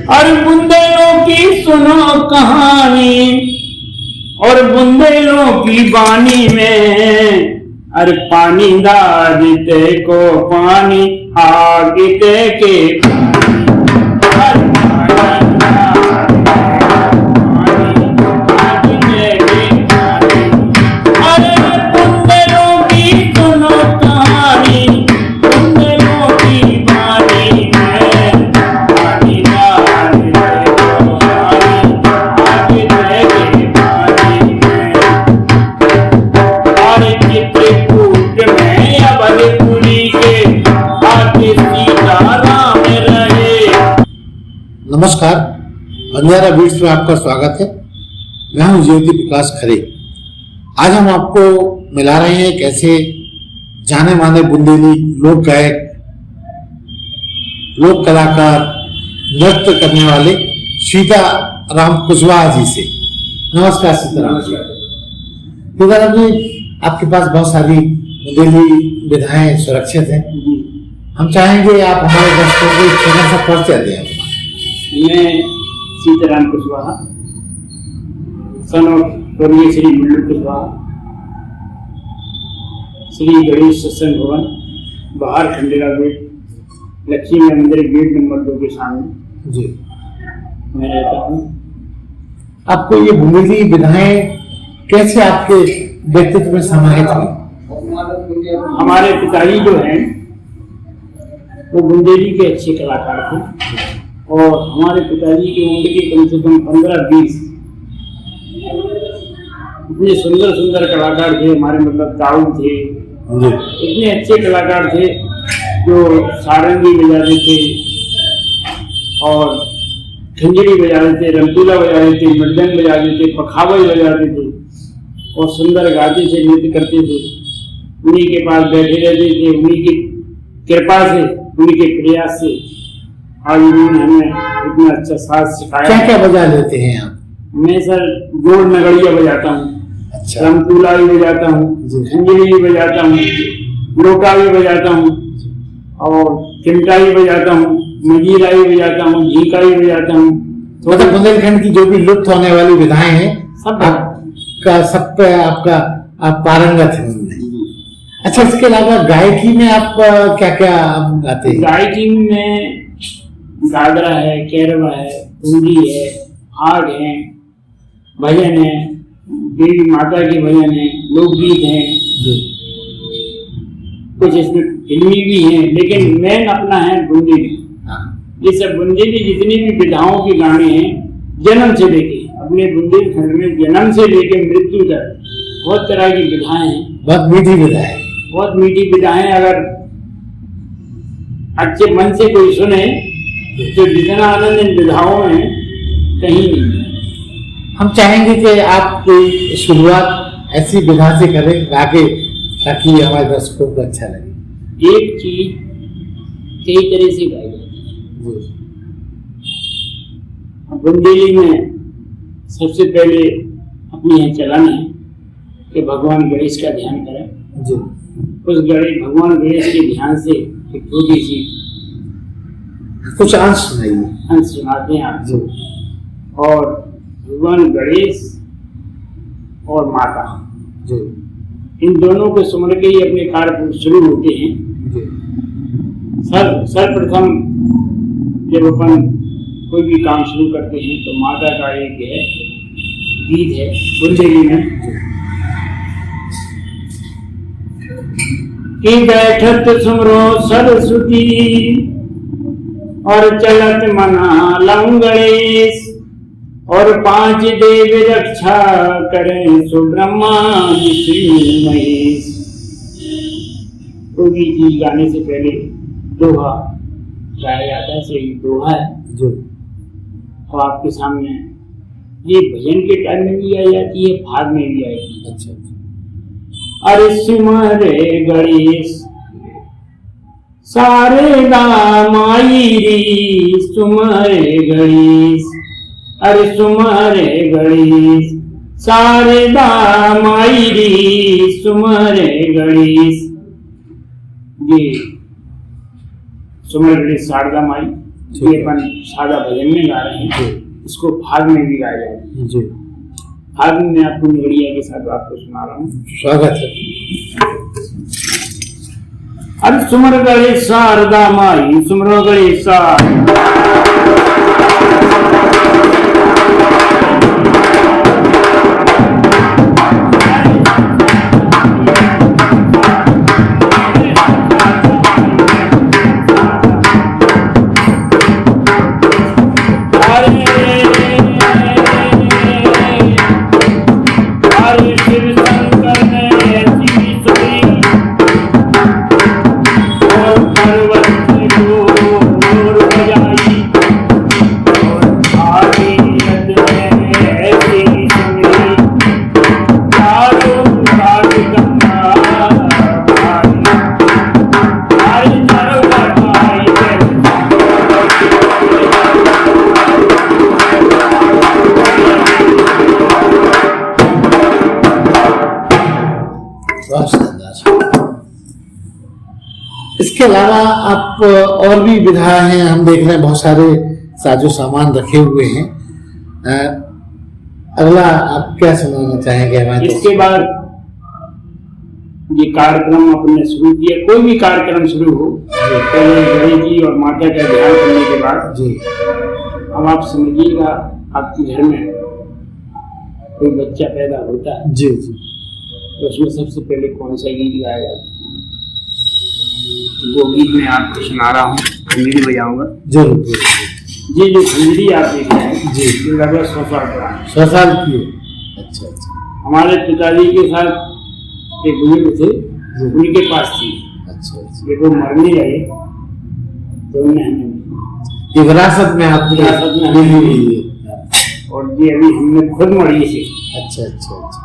और बुंदेलों की सुनो कहानी और बुंदेलों की बानी में, अरे पानी दादते को पानी आगिते के नमस्कार, अंधेरा बीट्स में आपका स्वागत है। मैं हूं ज्योति प्रकाश खरे। आज हम आपको मिला रहे हैं एक ऐसे जाने माने बुंदेली लोक गायक, लोक कलाकार, नृत्य करने वाले सीताराम कुशवाहा जी से। नमस्कार सीताराम जी। सीताराम जी, आपके पास बहुत सारी बुंदेली विधाएं सुरक्षित हैं। हम चाहेंगे आप हमारे दर्शकों को एक छोटा सा परिचय दें। मैं सीताराम कुशवाहा, सन ऑफ स्वर्गीय श्री मुल्लू कुशवाहा, श्री गणेश सत्संग भवन, बाहर खंडेरा गेट, लक्ष्मी मंदिर गेट नंबर 2 के सामने जी मैं रहता हूँ। आपको ये बुंदेली विधाएं कैसे आपके व्यक्तित्व में समाहित हुई? हमारे पिताजी जो हैं वो बुंदेली के अच्छे कलाकार थे और हमारे पिताजी की उम्र के कम से कम 15-20 इतने सुंदर सुंदर कलाकार थे हमारे, मतलब ताऊ थे, इतने अच्छे कलाकार थे जो सारंगी बजाते थे और खंजरी बजाते थे, रमतूला बजाते थे, मृदंग बजाते थे, पखावल बजाते थे और सुंदर गाते थे, नृत्य करते थे। उन्हीं के पास बैठे रहते थे। उन्हीं की कृपा से, उन्हीं के प्रयास से आज उन्होंने हमें इतना अच्छा साथ सिखाया। क्या क्या बजा लेते हैं आप? मैं सर जोड़ नगड़िया बजाता हूँ, अच्छा, रमतूला भी बजाता हूँ, खंजरी भी बजाता हूँ, लोटा भी बजाता हूँ और चिमटा भी बजाता हूँ, मजीरा भी बजाता हूँ, झीका भी बजाता हूँ। मतलब बुंदेलखंड की जो भी लुप्त होने वाली विधाएं हैं सब पे आपका आप पारंगत हैं उनमें। अच्छा, इसके अलावा गायकी में आप क्या क्या गाते हैं? गायकी में गागरा है, कैरवा है, कुंडी है, आग है, भजन है, देवी माता के भजन है, लोकगीत है, कुछ इसमें फिल्मी भी है, लेकिन मेन अपना है बुंदेली। ये सब बुंदेली जितनी भी विधाओं के गाने हैं, जन्म से लेके अपने बुंदेलखंड में जन्म से लेके मृत्यु तक बहुत तरह की विधाएं हैं। बहुत मीठी विधाएं, बहुत मीठी विधाएं। अगर अच्छे मन से कोई सुने तो जितना आनंद इन विधाओं में कहीं नहीं। हम चाहेंगे कि आप कोई शुरुआत ऐसी विधा से करें गाके, ताकि हमारे दर्शकों को अच्छा लगे। एक चीज कई तरह से गाई जाती है। बुंदेली में सबसे पहले अपनी यह चलन है कि भगवान गणेश का ध्यान करें जी। उस भगवान गणेश के ध्यान से एक छोटी सी कुछ अंश सुनाइए। अंश सुनाते हैं आपको। और भगवान गणेश और माता जी, इन दोनों को सुमर के ही अपने कार्य शुरू होते हैं जी। सर्वप्रथम जब अपन कोई भी काम शुरू करते हैं तो माता का एक है गीत है बुंदेली में कि बैठत सुमरो सरस्वती और चलत मना लंगणेश और 5 देव रक्षा करें सुब्रह्मा विष्णु महेश। कोई भी चीज गाने से पहले दोहा गाया जाता है, सही दोहा है जो और आपके सामने ये भजन के टाइम में भी गाई जाती है, भाग में भी आएगी। अच्छा। अरे सुमरे गणेश सारे माई री सुमरे गणेश, अरे सुमरे गणेश सारे माई री सुमरे गणेश। ये सुमर गणेश शारदा माई ये अपन सादा भजन में गा रहे हैं, इसको फाग में भी गाया जाता है जी। फाग में मैं आपको निगड़िया के साथ आपको सुना रहा हूँ। स्वागत है। अरे सुमर गणे शारदा माई सुमरो गणेश इसके अलावा आप और भी विधा हैं, हम देख रहे हैं बहुत सारे साजो सामान रखे हुए हैं। अगला आप क्या सुनाना चाहेंगे हमारे? इसके बाद ये कार्यक्रम अपने शुरू किया, कोई भी कार्यक्रम शुरू हो पहले गणेश जी और माता का ध्यान करने के बाद जी, अब आप समझिएगा आपके घर में कोई बच्चा पैदा होता है जी जी, तो उसमें सबसे पहले कौन सा गीत गाया जाता है? वो गीत मैं आपको सुना रहा हूँ, खंजरी बजाऊंगा। जरूर जरूर। ये जो खंजरी आप देख रहे हैं जी, ये लगभग 100 साल पुराना है। 100 साल की है। अच्छा अच्छा। हमारे पिताजी के साथ एक बुजुर्ग थे, उनके पास थी। अच्छा अच्छा। जब वो मरने गए तो उन्हें हमें ये विरासत में आपने विरासत में मिली हुई है। और ये अभी हमने खुद मड़ी से अच्छा अच्छा अच्छा।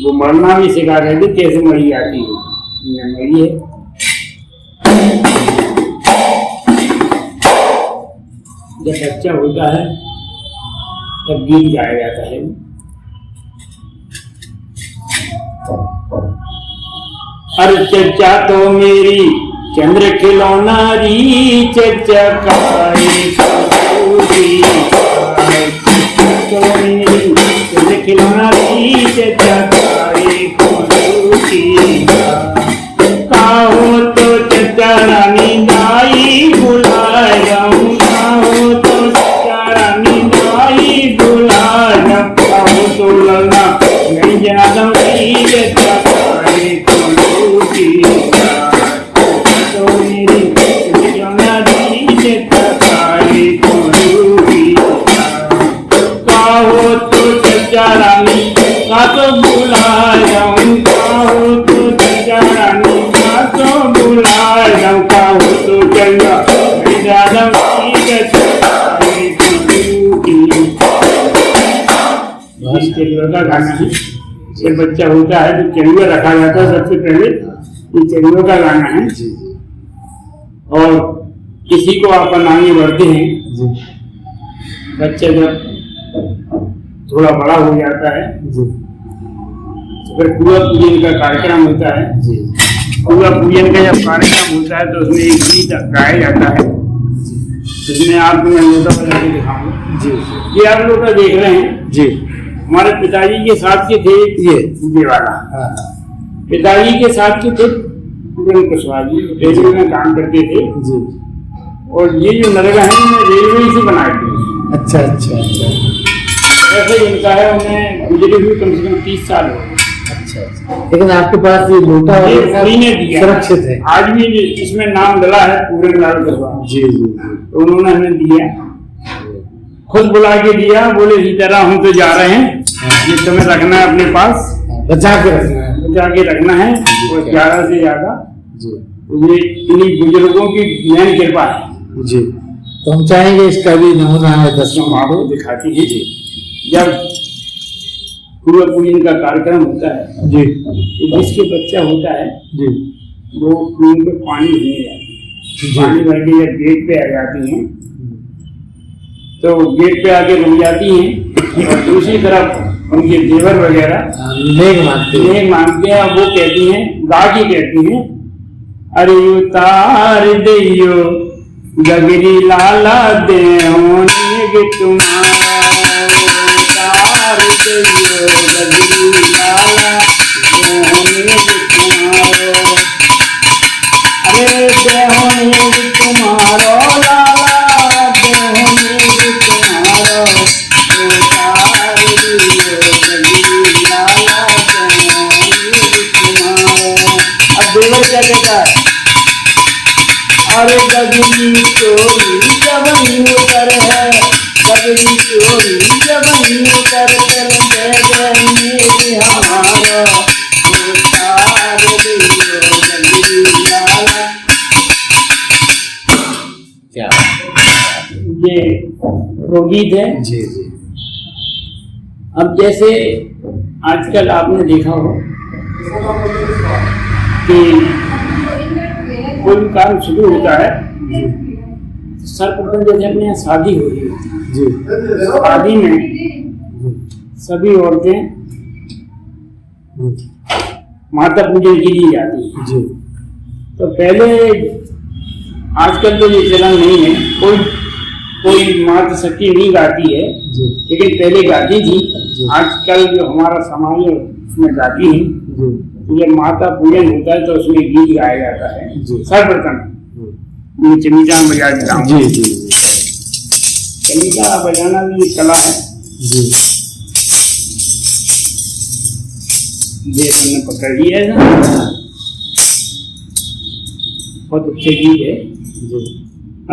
वो मरना भी सिखा रहे थे, कैसे मरी आती है। हमने मरी है। जब बच्चा होता है तब गीत गाया जाता है। अरे चचा तो मेरी चंद्र खिलौना री चचा काई तो मेरी चंद्र खिलौना री चचा काई काहो तो चचा रानी दाई बुलाया काहो तो चचा रानी दाई बुलाया काहो तो ललना नहीं जाना नहीं चचा काई तो मेरी खिलौना री चचा काई काहो तो चचा रानी का तो बुलाया काहो तो चचा रानी तो बुला लंका हो तो चंगा ज्यादा का गाना है। जब बच्चा होता है तो चंगा रखा जाता है, सबसे पहले ये चंगों का गाना है। और किसी को आप आगे बढ़ते हैं, बच्चा जब थोड़ा बड़ा हो जाता है तो फिर पूरा पूजन का कार्यक्रम होता है। पूरा पूजन का जब कार्यक्रम होता है तो उसमें एक गीत गाया जाता है, जिसमें आपको मैं नोटा बजा के दिखाऊंगा जी। ये आप लोग देख रहे हैं जी, हमारे पिताजी के साथ के थे ये वाला। पिताजी के साथ के थे पूरन कुशवाहा जी, रेलवे में काम करते थे जी। और ये जो नरेगा है रेलवे से बनाए थे। अच्छा अच्छा अच्छा। ऐसे इनका है, उन्हें गुजरे हुए कम से कम 30 साल हो। लेकिन आपके पास ये लोटा सुरक्षित है, आज भी इसमें नाम डला है पूरन लाल कुशवाहा जी जी। तो उन्होंने हमें दिया, खुद बुला के दिया, बोले सीतारा हम तो जा रहे हैं, ये तुम्हें रखना है अपने पास, बचा के रखना है, बचा के रखना है। और 11 से ज्यादा ये इन्हीं बुजुर्गों की ज्ञान कृपा है जी। तो हम चाहेंगे इसका भी नमूना है 10 आपको दिखाती है जी। जब पूरा पूजन का कार्यक्रम होता है जी, तो जिसके बच्चा होता है जी, वो कुएं पे पानी भरने जाती है। पानी भर के जब गेट पे आ जाती हैं तो गेट पे आके रुक जाती हैं, और दूसरी तरफ उनके देवर वगैरह नेक मांगते हैं। वो कहती हैं, गा के कहती हैं, अरे उतार दियो गगरी लाला देवनी तुम्हारा तार गयो गगरी लाला देवनी तुम्हारो अरे देवनी तुम्हारो लाला देवनी तुम्हारो तार गयो गगरी लाला देवनी तुम्हारो। अब देवर क्या कहता है अरे गगरी चोरी जब उतर है गगरी चोरी जब उतर चल गए हमारा उतार दियो गगरी लाला। क्या ये वो गीत है जी जी। अब जैसे आजकल आपने देखा हो कि कोई काम शुरू होता है तो सर्वप्रथम जैसे अपने यहाँ शादी हो रही होती है जी शादी में सभी औरतें माता पूजन की ली जाती है जी। तो पहले आजकल तो ये चलन नहीं है कोई माता शक्ति नहीं गाती है जी लेकिन पहले गाती थी। जी। आजकल जो हमारा समाज है उसमें गाती है। जी जब माता पूजन होता है तो उसमें गीत गाया जाता है जी। सर्वप्रथम मैं चमीचा बजा देता हूँ। जी जी चमीचा बजाना भी एक कला है। जी। ये हमने पकड़ लिया है ना बहुत अच्छे गीत है। जी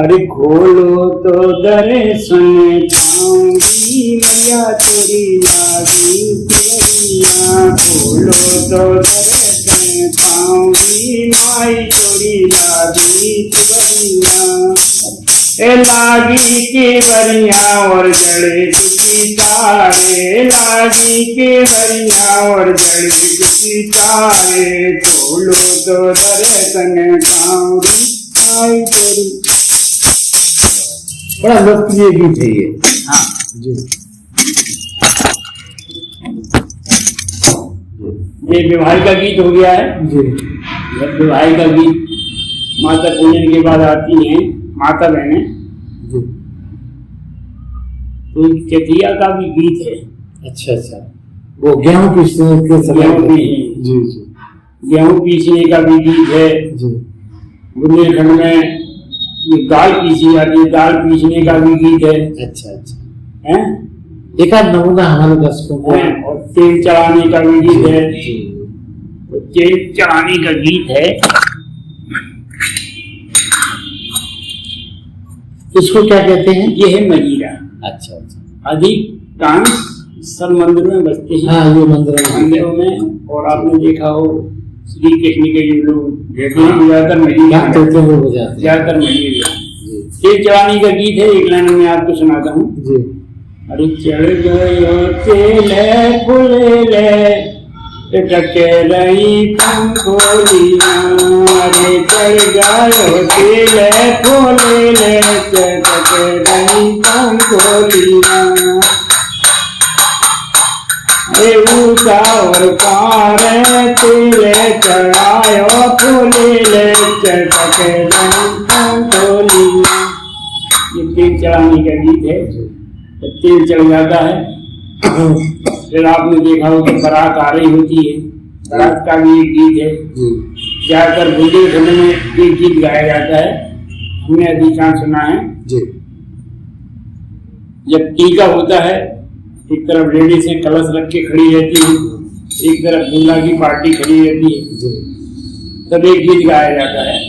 अरे खोलो तो दर्शन पाऊंगी मैया तेरी लागी पियरिया खोलो तो दर्शन पाऊंगी माई तेरी लागी पियरिया ए लागी के बरिया और जड़े कुची तारे लागी के बरिया और जड़े कुची तारे खोलो तो दर्शन पाऊंगी माई तेरी। बड़ा लोकप्रिय गीत है ये। हाँ जी ये विवाह का गीत हो गया है। जी जब विवाह का गीत माता पूजन के बाद आती हैं माता बहनें जी। तो चेतिया का भी गीत है। अच्छा अच्छा वो गेहूं पीसने के समय गेहूं जी पीसने जी गेहूं पीसने का भी गीत है। जी बुंदेलखंड में ये दाल पीसी जाती है दाल पीसने का भी गीत है। अच्छा अच्छा हैं एक आध नमूना हमारे दर्शकों को। और तेल चढ़ाने का भी गीत है। जी तो तेल चढ़ाने का गीत है। इसको क्या कहते हैं? ये है मजीरा। अच्छा अच्छा अधिकांश सब मंदिरों में बजते हैं। हाँ ये मंदिरों में और आपने देखा हो श्री कृष्ण के जो लोग रहते हैं ज्यादातर मजीरा वो बजाते ज्यादातर मजीरा। जी तेल चढ़ाने का गीत है एक लाइन में आपको सुनाता हूँ। जी अरे चढ़ गयो तेल फुले टके रही पंखोलिया अरे चढ़ गयो तेल फुले टके रही पंखोलिया अरे ऊँचा और पार तेल चढ़ायो फुले टके रही पंखोलिया। ये तेल चढ़ाने का गीत है। तेल चढ़ जाता है फिर आपने देखा हो कि बारात आ रही होती है बारात का भी एक गीत है। ज्यादातर बुंदेलखंड में एक गीत गाया जाता है हमने अधिकांश सुना है। जी जब टीका होता है एक तरफ लेडीज से कलश रख के खड़ी रहती है एक तरफ दूल्हा की पार्टी खड़ी रहती है तब एक गीत गाया जाता है।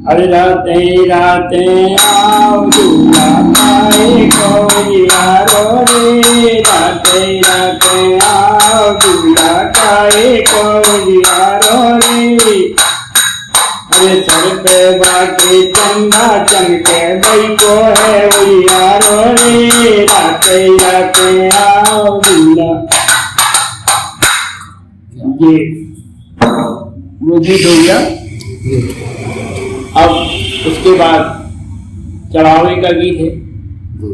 अरे राते राते आओ दूल्हा पाए कोरियारो रे राते राते आओ दूल्हा पाए कोरियारो रे अरे सर पे बाटे चंदा चमके भाई को है उरियारो रे राते राते आओ दूल्हा। ये वो गीत हो गया। अब उसके बाद चढ़ावे का गीत है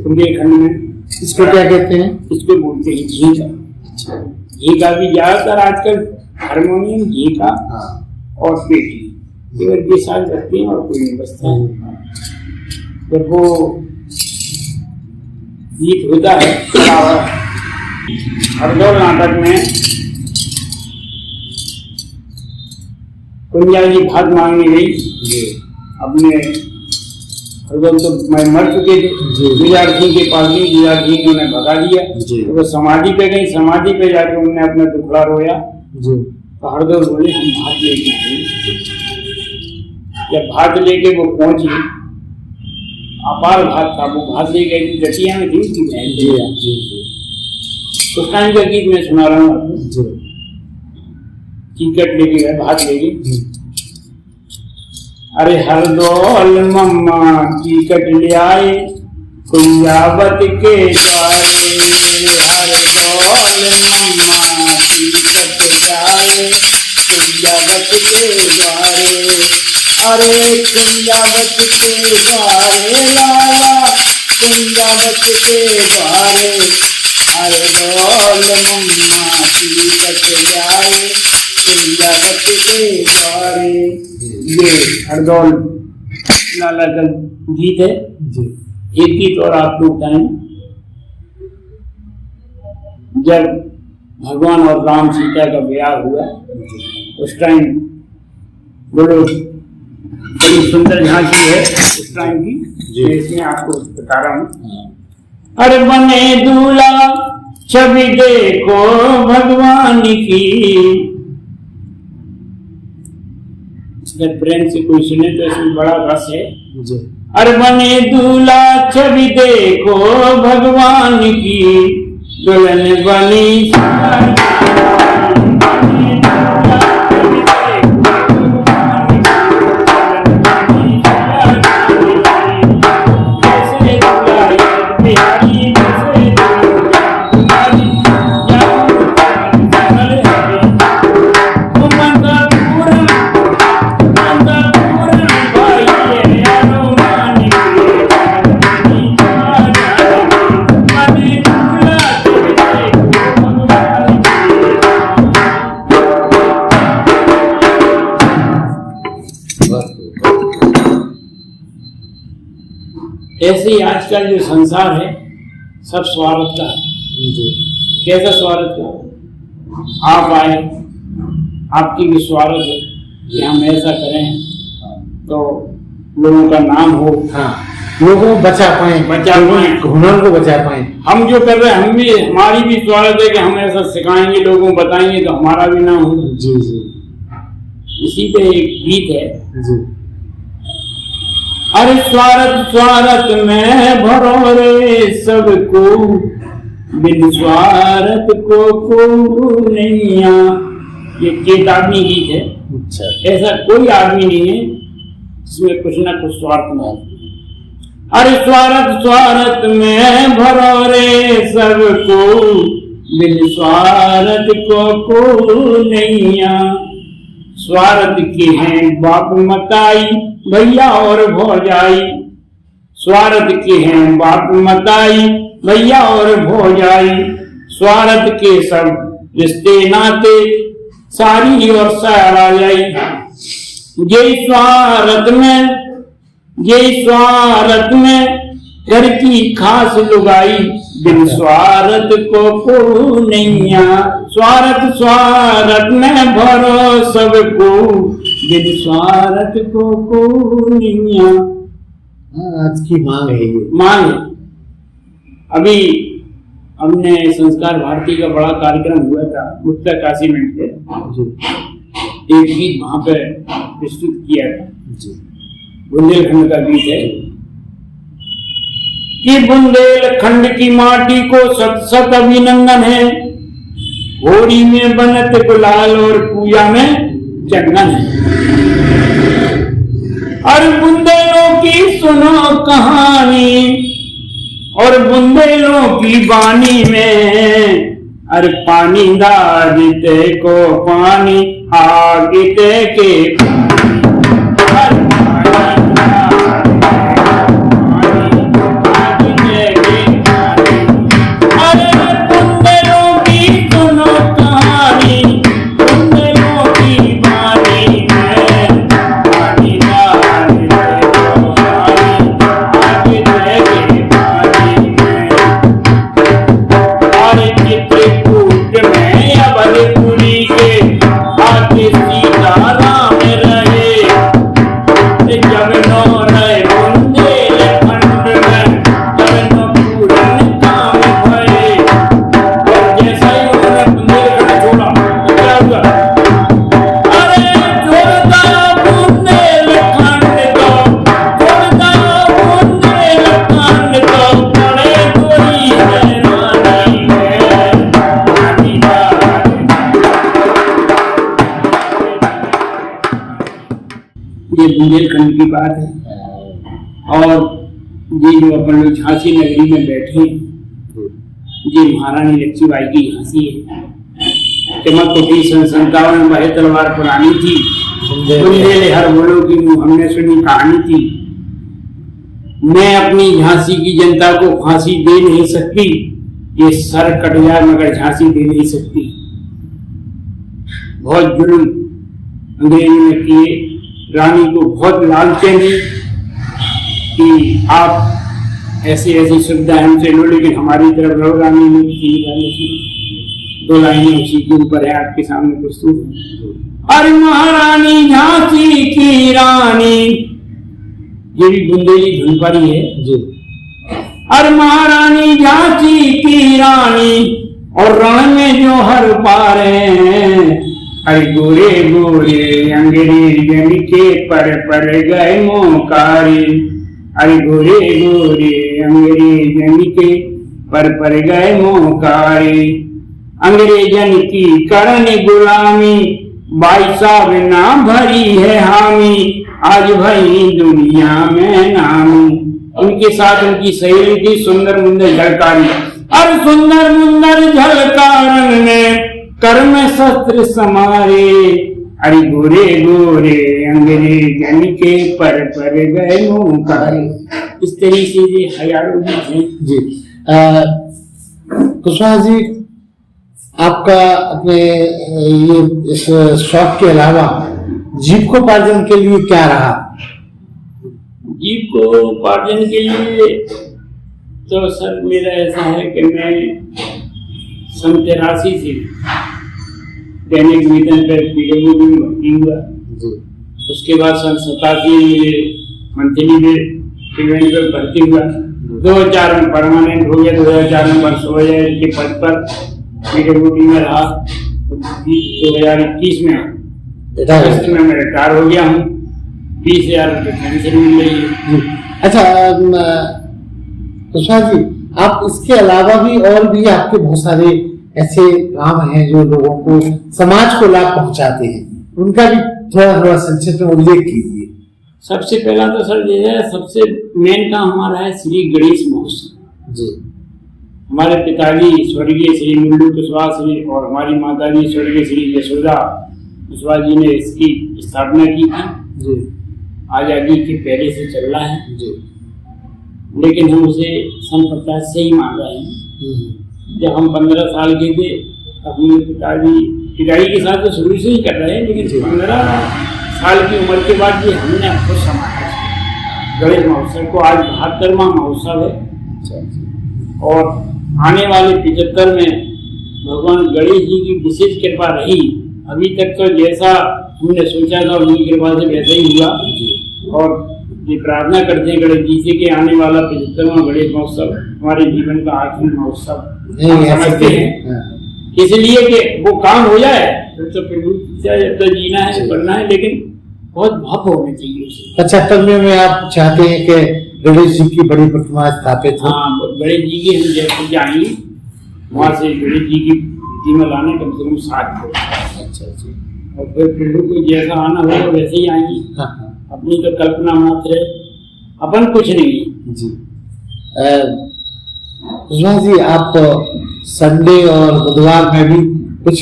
बुंदेलखंड में। इसको क्या कहते हैं? इसको बोलते हैं घी का। घी का भी ज्यादातर आजकल हारमोनियम घी का और पेटी केवल ये साल रखते हैं और कोई नहीं बजता है। जब वो गीत होता है हरदौल नाटक में कुंजा जी भाग मांगने गई अपने हरदौल, तो मैं मर चुके थे, गुजार सिंह के पास गई, गुजार सिंह ने उन्हें भगा दिया, तो वो समाधि पे गई, समाधि पे जाके उन्होंने अपना टुकड़ा रोया। तो हरदौल बोले हम भाग लेके आए। जब भाग लेके वो पहुंची, अपार भाग था, वो भाग ले गई जटिया में थी उसकी बहन। उस टाइम का गीत मैं सुना रहा हूँ आपको। टिकट लेके गए, भाग ले गई। अरे हरदौल मम्मा टिकट ले आए कुंजावत के द्वारे, हरदौल मम्मा टिकट ले आए कुंजावत के द्वारे। अरे कुंजावत के द्वारे लाला कुंजावत के द्वारे, हरदौल मम्मा टिकट ले आए कुंजावत के द्वारे। ये हरदौल लाला का गीत है। एक गीत और आपको बताएं। जब भगवान और राम सीता का ब्याह हुआ उस टाइम बोलो बड़ी सुंदर झांकी है उस टाइम की, इसमें आपको बता रहा हूँ। अरे बने दूल्हा छवि देखो भगवान की, अगर प्रेम से कोई सुने तो इसमें बड़ा रस है। अरे बने दूल्हा छवि देखो भगवान की, दुल्हन बनी ऐसे ही आजकल जो संसार है सब स्वार्थ का है। कैसा स्वार्थ का? आप आए, आपकी भी स्वार्थ है कि हम ऐसा करें तो लोगों का नाम हो, लोगों को बचा पाए, हुनर को बचा पाए। हम जो कर रहे हैं हम भी, हमारी भी स्वार्थ है कि हम ऐसा सिखाएंगे, लोगों को बताएंगे तो हमारा भी नाम हो। इसी पे एक गीत है। अरे स्वार्थ स्वार्थ में भरो रे सबको, बिन स्वार्थ को नैया। ये चेतावनी गीत है। अच्छा। ऐसा कोई आदमी नहीं है जिसमें कुछ ना कुछ स्वार्थ न हो। अरे स्वार्थ स्वार्थ में भरो रे सबको, बिन स्वार्थ को नैया। स्वार्थ के हैं बाप मताई भैया और भौजाई, स्वार्थ के हैं बाप मताई भैया और भौजाई। स्वार्थ के सब रिश्ते नाते सारी और सारा जाई। यही स्वार्थ में घर की खास लुगाई, बिन स्वार्थ को नैया। स्वार्थ स्वार्थ में भरो सबको, बिन स्वार्थ को नैया। आज की मांग है ये। मांग है। अभी हमने संस्कार भारती का बड़ा कार्यक्रम हुआ था मुक्ता काशी में से, एक गीत वहां पे प्रस्तुत किया था। बुंदेलखंड का गीत है कि बुंदेलखंड की माटी को सत सत अभिनंदन है, होली में बनत गुलाल और पूजा में चंदन है। और बुंदेलों की सुनो कहानी, और बुंदेलों की बानी में, अरे पानी दारिते को पानी आगिते के बुंदेलखंड की बात है। और ये जो अपन लोग झांसी नगरी में बैठे हैं, ये महारानी लक्ष्मीबाई की झांसी है। तिमक कोठी 57 वह तलवार पुरानी थी, बुंदेले हर बोलो की हमने सुनी कहानी थी। मैं अपनी झांसी की जनता को फांसी दे नहीं सकती, ये सर कट जाए मगर झांसी दे नहीं सकती। बहुत जुल्म अंग्रेजों ने किए, रानी को बहुत लालचें दी कि आप ऐसी ऐसी सुविधा हमसे लो, लेकिन हमारी तरफ लो। रानी ने दो लाइनें उसी के ऊपर है, आपके सामने प्रस्तुत है। अरे महारानी झांसी की रानी, ये भी बुंदेली धुन पर ही है जी। अरे महारानी झांसी की रानी और रण में जो हर पारे हैं, अरे गोरे गोरे अंग्रेजन के पर गए मोकारी। अरे गोरे गोरे अंग्रेजन के पर गए मोकारी। अंग्रेजन की करन गुलामी, भाई साहब ना भरी है हामी, आज भाई दुनिया में नामी। उनके साथ उनकी सहेली थी सुंदर मुंदर झलकारी। और सुंदर मुंदर झलकारन में कर्म शस्त्र समारे। अरे गोरे गोरे अंग्रेजन के पर गए मोकारी। इस तरीके से ये हजारों जी। कुशवाहा जी, आपका अपने ये इस शौक के अलावा जीविकोपार्जन के लिए क्या रहा? जीविकोपार्जन के लिए तो सर मेरा ऐसा है कि मैं 83 से दैनिक वेतन पर पीडब्ल्यूडी में भर्ती हुआ। उसके बाद 87 में मंथली पेमेंट पर भर्ती हुआ। 2004 में परमानेंट हो गया, 2004 में वर्ष हो गया इसके पद पर पीडब्ल्यूडी में रहा। 2021 में अगस्त में मैं रिटायर हो गया हूँ। 20,000 रुपये पेंशन मिल रही है। अच्छा कुशवाहा जी, आप इसके अलावा भी और भी आपके बहुत सारे ऐसे काम हैं जो लोगों को समाज को लाभ पहुंचाते हैं, उनका भी थोड़ा संक्षिप्त में उल्लेख कीजिए। सबसे पहला तो सर ये है, सबसे मेन काम हमारा है श्री गणेश महोत्सव जी। हमारे पिताजी स्वर्गीय श्री मुल्लू कुशवाहा श्री और हमारी माताजी स्वर्गीय श्री यशोदा कुशवाहा जी ने इसकी स्थापना की थी जी। आजादी के पहले से चल रहा है जी, लेकिन हम उसे सन 50 से ही मान रहे हैं। जब हम 15 साल के थे अपने पिताजी के साथ तो शुरू से ही कर रहे हैं, लेकिन 15 साल की उम्र के बाद ये हमने खुद समाया गणेश महोत्सव को। आज 72वां महोत्सव है और आने वाले 75 में भगवान गणेश जी की विशेष कृपा रही। अभी तक तो जैसा हमने सोचा था उनकी कृपा से वैसा ही हुआ। और ये प्रार्थना करते हैं गणेश जी से कि आने वाला 75वां गणेश महोत्सव हमारे जीवन का आखिरी महोत्सव समझते हैं, इसलिए कि वो काम हो जाए तो फिर तो जीना है बढ़ना है, लेकिन बहुत भव्य होना चाहिए। 75 में आप चाहते हैं कि गणेश जी की बड़ी प्रतिमा स्थापित हो? हाँ, गणेश जी की हम जयपुर जाएंगे, वहाँ से गणेश जी की प्रतिमा लाने कम से कम 7 को। अच्छा जी। और फिर पिंडू को जैसा आना होगा वैसे ही आएंगे। अपनी तो कल्पना मात्र है, अपन कुछ नहीं जी। कुशवाहा जी, आप संडे और बुधवार में भी कुछ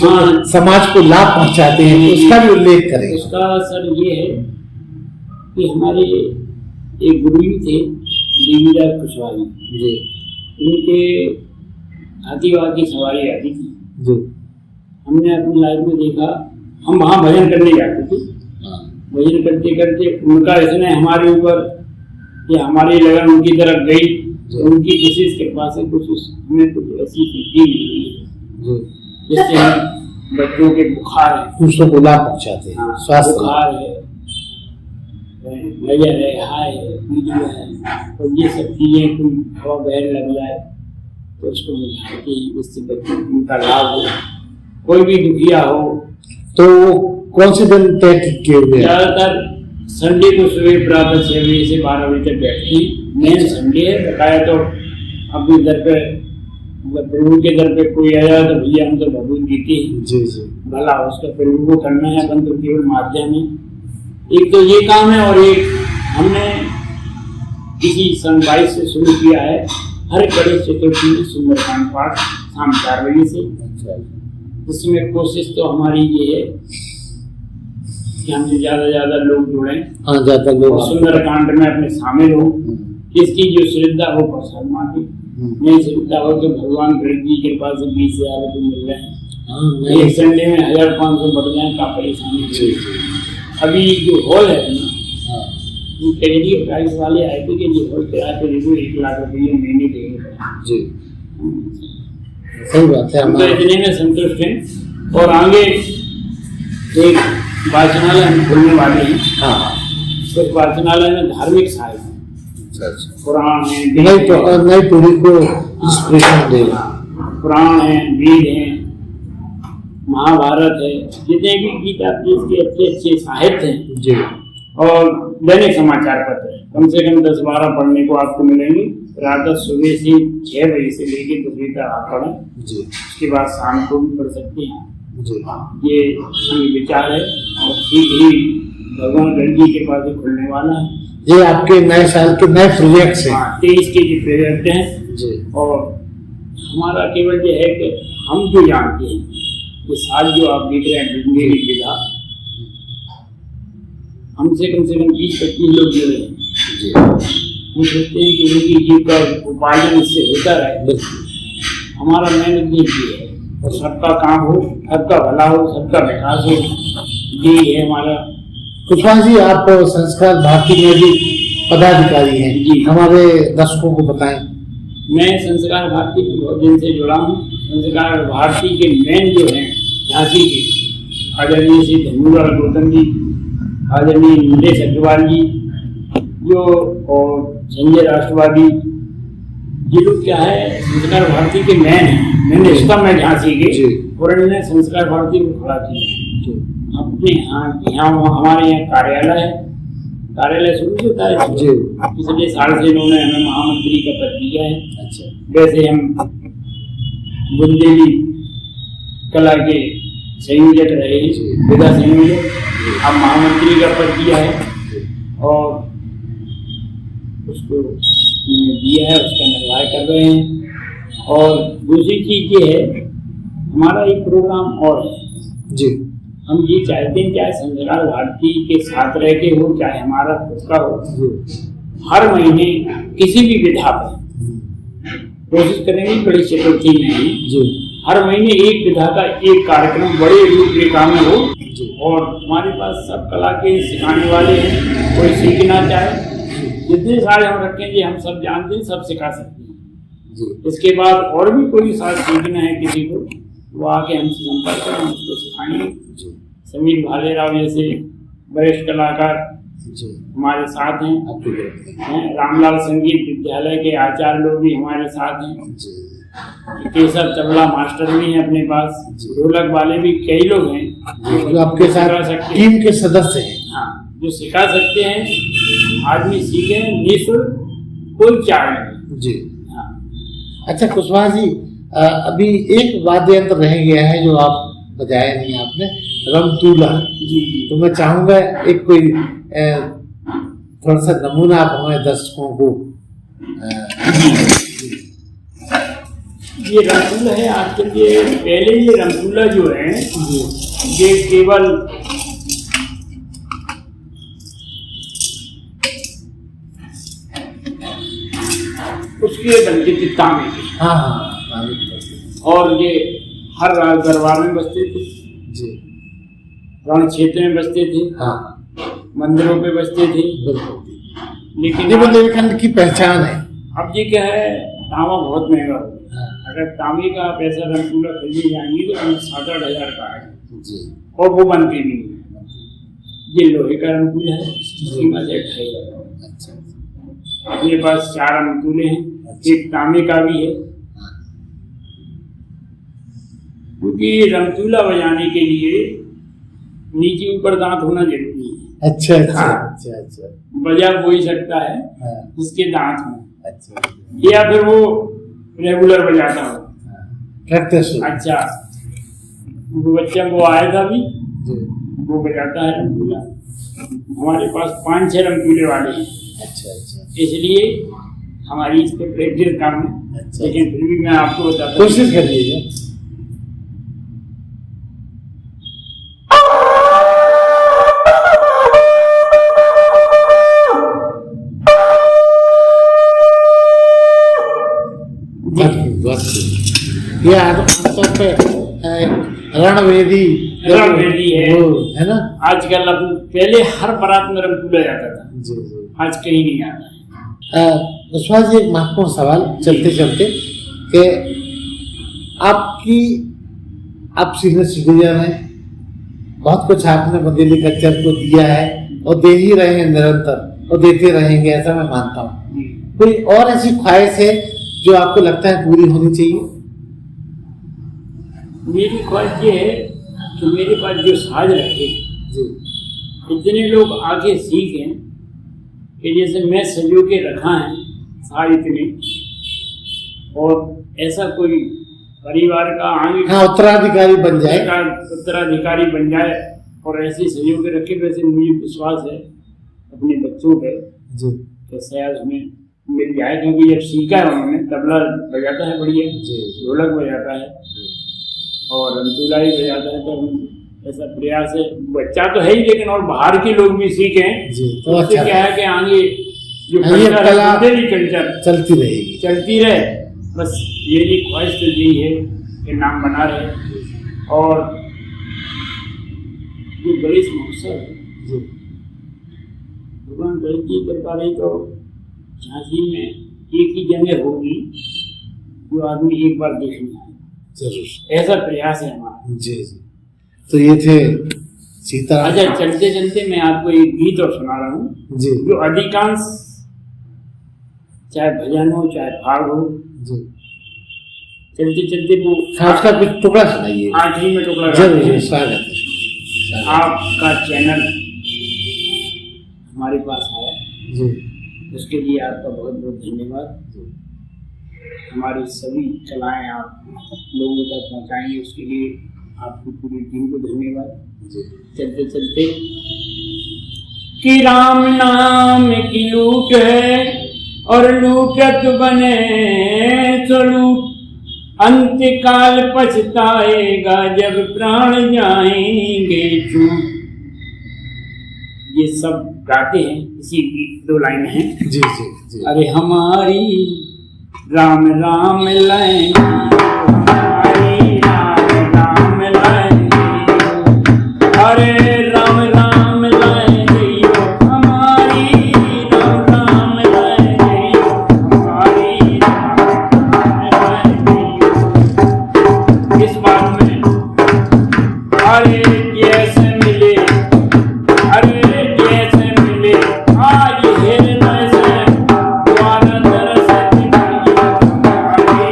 समाज को लाभ पहुंचाते हैं, उसका भी उल्लेख करें। उसका सर ये है कि हमारे एक गुरु थे देवीदास कुशवाहा जी, उनके हाथीवाह की सवारी आती थी जी। हमने अपनी लाइफ में देखा, हम वहाँ भजन करने जाते थे। भजन करते करते उनका इसने हमारे ऊपर या हमारी लगन उनकी तरफ गई, तो उनकी विशेष कृपा से कुछ हमें कुछ ऐसी सिद्धि मिली है जिससे हम बच्चों के बुखार है दूसरों को लाभ पहुँचाते हैं। स्वास्थ्य बुखार है, नजर है, हाय है, पीलिया है, तो ये सब चीजें कोई हवा बहर लग जाए तो उसको बुझाती, इससे बच्चों को उनका लाभ हो। कोई भी दुखिया हो तो कौन से दिन तय किए हुए? ज्यादातर संडे को सुबह प्रातः 6 बजे से 12 बजे तक बैठती। मेन संडे है, बताया तो अपने दर पे प्रभु के दर पे कोई आया तो भैया हम तो भगवत गीता जी भला उसका प्रभु को करना है, अपन तो केवल माध्यम है। एक तो ये काम है, और एक हमने इसी सन 22 से शुरू किया है हर गणेश चतुर्थी में सुंदरकांड पाठ शाम 4 बजे से। इसमें कोशिश तो हमारी ये है कि हमसे ज्यादा लोग जुड़े, ज्यादा लोग सुंदरकांड में अपने शामिल हो। इसकी जो श्रद्धा हो प्रसाद मांगे, नहीं श्रद्धा हो तो भगवान गणेश जी के पास 20,000 रुपये मिल रहे हैं, एक संडे में 1,500 बढ़ जाए का परेशानी। अभी जो हॉल है ना, कैनेडियन प्राइस वाले आए थे कि ये हॉल किराए पे देखो 1 लाख रुपये महीने देंगे जी। सही बात है, हम तो इतने में संतुष्ट हैं। और आगे एक वाचनालय हम खोलने वाले हैं। उस वाचनालय में धार्मिक साहित्य, पुराण है, नई पीढ़ी को इंस्पिरेशन देगा। पुराण है, वेद है, महाभारत है, जितने भी गीता के अच्छे साहित्य हैं जी। और दैनिक समाचार पत्र कम से कम 10-12 पढ़ने को आपको मिलेंगे। प्रातः सुबह से 6 बजे से लेकर 10 बजे तक आप पढ़ें जी। उसके बाद शाम को भी पढ़ सकते हैं जी। ये विचार है, और शीघ्र ही भगवान गणेश जी के पास खुलने वाला है। ये आपके नए साल के नए प्रोजेक्ट हैं। 23 के जो प्रोजेक्ट हैं जी। और हमारा केवल ये है कि हम जो जानते हैं कि साल जो आप देख रहे हैं बिजली की विधा, हमसे कम से कम 20-25 लोग जुड़े हैं। हम सोचते हैं कि उनकी जीव का उपार्जन इससे होता रहे। हमारा मेन उद्देश्य ये है, और सबका काम हो, सबका भला हो, सबका विकास हो, यही है हमारा। कुशवाहा जी, आप संस्कार भारती में भी पदाधिकारी हैं जी, हमारे दर्शकों को बताएं। मैं संस्कार भारती में बहुत दिन से जुड़ा हूँ। संस्कार भारती के मेन जो हैं झांसी के आदरणीय श्री धनुराल गौतम जी, आदरणीय नीलेश अग्रवाल जी जो, और संजय राष्ट्रवादी, ये लोग क्या है संस्कार भारती के मैन हैं। मैंने इसका मैं झांसी के, और इन्होंने संस्कार भारती को खड़ा किया अपने यहाँ हमारे यहाँ कार्यालय है, कार्यालय शुरू से होता है जी। पिछले साल से इन्होंने हमें महामंत्री का पद दिया है। अच्छा, वैसे हम बुंदेली कला के संयोजक रहे हैं, विधा संयोजक, अब महामंत्री का पद दिया है और उसको दिया है, उसका निर्वाह कर रहे हैं। और दूसरी चीज ये है, हमारा एक प्रोग्राम और है जी। हम ये चाहते हैं चाहे संस्कार भारती के साथ रह के हो, चाहे हमारा खुद का हो, हर महीने किसी भी विधा पर कोशिश करेंगे गणेश चतुर्थी में जी, हर महीने एक विधा का एक कार्यक्रम बड़े रूपरेखा में हो। और हमारे पास सब कला के सिखाने वाले हैं, कोई सीखना चाहे, जितने सारे हम रखेंगे हम सब जानते हैं, सब सिखा सकते हैं। इसके बाद और भी कोई साथ सीखना है किसी को, वो आके हमसे संपर्क करें, हम उसको सिखाएंगे। समीर भालेराव जैसे वरिष्ठ कलाकार हमारे साथ हैं, रामलाल संगीत विद्यालय के आचार्य लोग भी हमारे साथ हैं, केशव चवला मास्टर भी हैं अपने पास, ढोलक वाले भी कई लोग हैं जो आपके साथ टीम के सदस्य हैं। हाँ, जो सिखा सकते हैं, आदमी सीखे निःशुल्क, कोई चार्ज नहीं जी। हाँ। अच्छा कुशवाहा जी, अभी एक वाद्य यंत्र रह गया है जो आप बजाया नहीं आपने, रमतूला जी। तो मैं चाहूंगा एक कोई थोड़ा सा नमूना आप हमारे दर्शकों को। ये रमतूला है आजकल के, पहले ये रमतूला जो है ये केवल उसके बनते थे तांबे के। हाँ, और ये हर राज दरबार में बसते थे जी, रण क्षेत्र में बसते थे, हाँ, मंदिरों पे बसते थे। लेकिन बुंदेलखंड की पहचान है। अब ये क्या है, तांबा बहुत महंगा हो गया। हाँ। अगर तांबे का पैसा रमतूला खरीदने जाएंगे तो 7-8 हज़ार का है जी, और वो बनते भी नहीं। ये लोहे का रमतूला है, कीमत है 2,500। अच्छा, अपने पास 4 रमतूले हैं, एक तांबे का भी है, क्योंकि रमतूला बजाने के लिए नीचे ऊपर दांत होना जरूरी है। अच्छा अच्छा, हाँ, अच्छा बजा वो ही सकता है जिसके दांत हो। अच्छा, या फिर वो रेगुलर बजाता हो। अच्छा, वो बच्चा वो आया था भी, वो बजाता है रमतूला। हमारे पास 5-6 रंगीले वाले हैं, अच्छा अच्छा इसलिए हमारी इस पे प्रैक्टिस काम है। अच्छा। लेकिन फिर भी मैं आपको बताता हूँ। कोशिश करिए। ये आमतौर पे रणवेदी रणवेदी है। वो है ना। आजकल अब पहले हर बारात में रंग टूला जाता था, जी जी। आज कहीं नहीं आता है। कुशवाहा जी, एक महत्वपूर्ण सवाल चलते चलते कि आप सीनियर सिटीजन हैं, बहुत कुछ आपने बंदेली कल्चर को दिया है और दे ही रहे हैं निरंतर और देते रहेंगे, ऐसा मैं मानता हूँ। कोई और ऐसी ख्वाहिश है जो आपको लगता है पूरी होनी चाहिए? मेरी ख्वाहिश ये है कि मेरे पास जो साज रखे जी इतने लोग आगे सीखें कि जैसे मैं सजो के रखा है साज इतने, और ऐसा कोई परिवार का आगे हाँ, उत्तराधिकारी बन जाए। उत्तराधिकारी बन जाए और ऐसे सजो के रखे। वैसे मुझे विश्वास है अपने बच्चों पे जी कि शायद हमें मिल जाए, क्योंकि जब सीखा है उन्होंने, तबला बजाता है बढ़िया, जी। ढोलक बजाता है और रंतूला ही बजाता है। तो हम ऐसा प्रयास है, बच्चा तो है ही लेकिन और बाहर के लोग भी सीखें जी, तो उससे अच्छा क्या है कि आगे जो हाँ, ये कल्चर कला है, कल्चर चलती रहेगी। चलती रहे। बस मेरी ख्वाहिश तो यही है कि नाम बना रहे। और जो गणेश महोत्सव है, जी भगवान गणेश की कृपा रही तो झांसी में एक ही जगह होगी जो आदमी एक बार देखने आए, जरूर, ऐसा प्रयास है हमारा। जी जी। तो ये थे सीताराम। अच्छा, चलते चलते मैं आपको एक गीत और सुना रहा हूँ जी जो अधिकांश चाहे भजन हो चाहे भाग हो, जी। चलते चलते वो उसका कुछ टुकड़ा सुनाइए। आखिरी में टुकड़ा जरूर गाते जरूर, हैं। स्वागत है। आपका चैनल हमारे पास आया, जी उसके लिए आपका बहुत बहुत धन्यवाद। हमारी सभी कलाएं आप लोगों तक पहुंचाएंगे, उसके लिए आपकी पूरी टीम को धन्यवाद। जी। चलते चलते कि राम नाम की लूट है और लूटत बने तो लूट, अंत काल पछताएगा जब प्राण जाएंगे छूट। ये सब गाते हैं, इसी की 2 लाइन हैं। जी जी जी। अरे हमारी राम राम लाइन, हमारी राम राम लाइन, अरे राम राम लाइन दियो, हमारी राम राम लाइन दियो, हमारी राम राम लाइन दियो। इस बात में अरे जैसे मिले, अरे जैसे मिले आज हृदय से द्वारा दरस दिखाइए हमारे।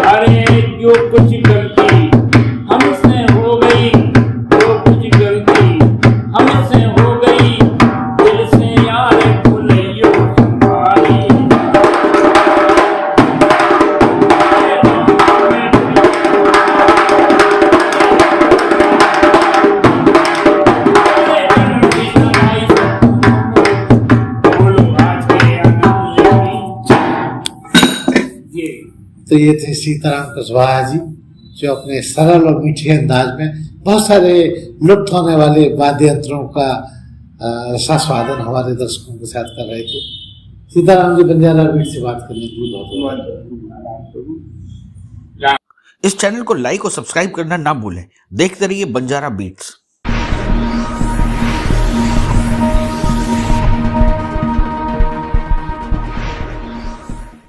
अरे जो कुछ गलती हमसे हो गई, जो कुछ गलती हमसे हो गई, दिल से यार भूलियो हमारी। तो ये थे सीताराम कुशवाहा जी, जो अपने सरल और मीठे अंदाज में बहुत सारे लुप्त होने वाले वाद्य यंत्रों का रसास्वादन हमारे दर्शकों के साथ कर रहे थे। सीताराम जी, बंजारा बीट से बात करने के लिए बहुत बहुत इस चैनल को लाइक और सब्सक्राइब करना ना भूलें। देखते रहिए बंजारा बीट्स।